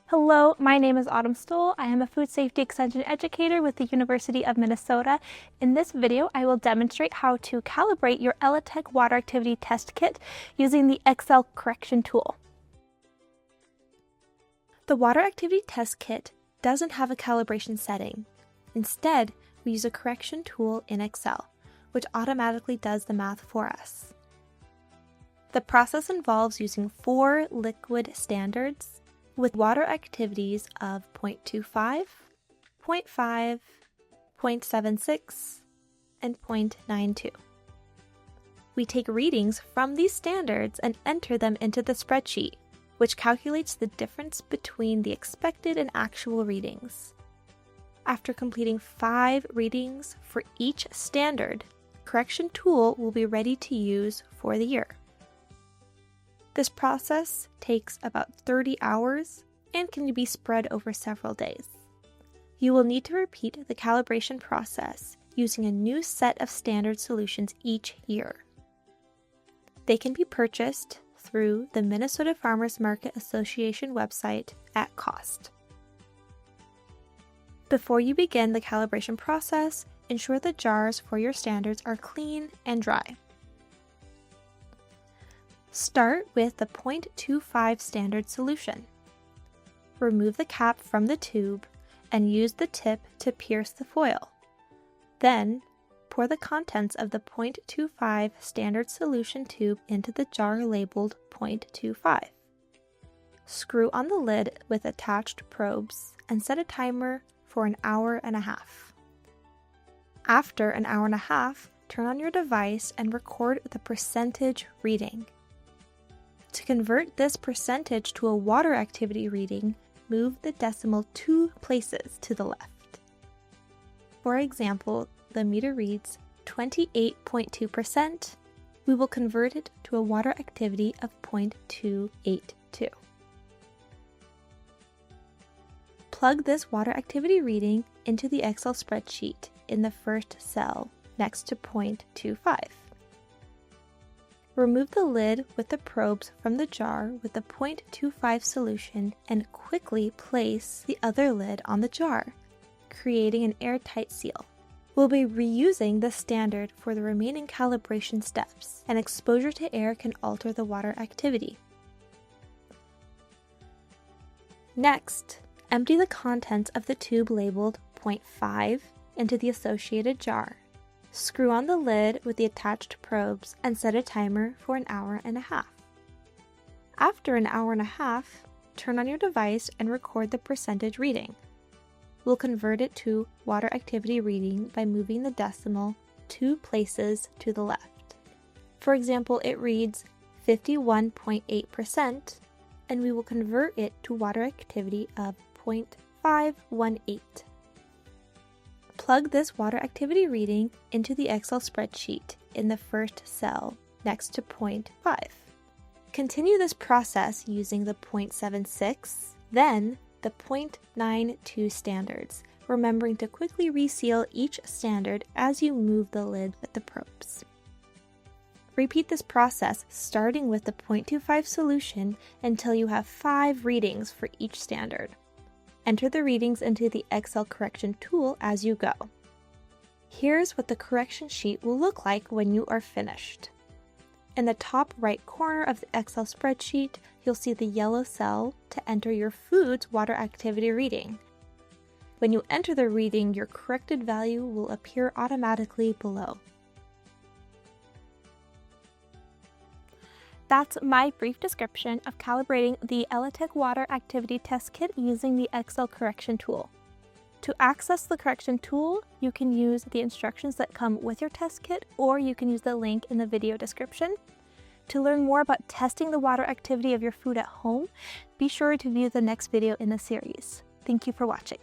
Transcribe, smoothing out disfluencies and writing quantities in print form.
Hello, my name is Autumn Stoll. I am a food safety extension educator with the University of Minnesota. In this video, I will demonstrate how to calibrate your Elitech water activity test kit using the Excel correction tool. The water activity test kit doesn't have a calibration setting. Instead, we use a correction tool in Excel, which automatically does the math for us. The process involves using 4 liquid standards with water activities of 0.25, 0.5, 0.76, and 0.92. We take readings from these standards and enter them into the spreadsheet, which calculates the difference between the expected and actual readings. After completing 5 readings for each standard, the correction tool will be ready to use for the year. This process takes about 30 hours and can be spread over several days. You will need to repeat the calibration process using a new set of standard solutions each year. They can be purchased through the Minnesota Farmers Market Association website at cost. Before you begin the calibration process, ensure the jars for your standards are clean and dry. Start with the 0.25 standard solution. Remove the cap from the tube and use the tip to pierce the foil. Then, pour the contents of the 0.25 standard solution tube into the jar labeled 0.25. Screw on the lid with attached probes and set a timer for an hour and a half. After an hour and a half, turn on your device and record the percentage reading. To convert this percentage to a water activity reading, move the decimal 2 places to the left. For example, the meter reads 28.2%. We will convert it to a water activity of 0.282. Plug this water activity reading into the Excel spreadsheet in the first cell next to 0.25. Remove the lid with the probes from the jar with the 0.25 solution and quickly place the other lid on the jar, creating an airtight seal. We'll be reusing this standard for the remaining calibration steps, and exposure to air can alter the water activity. Next, empty the contents of the tube labeled 0.5 into the associated jar. Screw on the lid with the attached probes and set a timer for an hour and a half. After an hour and a half, turn on your device and record the percentage reading. We'll convert it to water activity reading by moving the decimal 2 places to the left. For example, it reads 51.8%, and we will convert it to water activity of 0.518. Plug this water activity reading into the Excel spreadsheet in the first cell next to 0.5. Continue this process using the 0.76, then the 0.92 standards, remembering to quickly reseal each standard as you move the lid with the probes. Repeat this process starting with the 0.25 solution until you have 5 readings for each standard. Enter the readings into the Excel correction tool as you go. Here's what the correction sheet will look like when you are finished. In the top right corner of the Excel spreadsheet, you'll see the yellow cell to enter your food's water activity reading. When you enter the reading, your corrected value will appear automatically below. That's my brief description of calibrating the Elitech water activity test kit using the Excel correction tool. To access the correction tool, you can use the instructions that come with your test kit, or you can use the link in the video description. To learn more about testing the water activity of your food at home, be sure to view the next video in the series. Thank you for watching.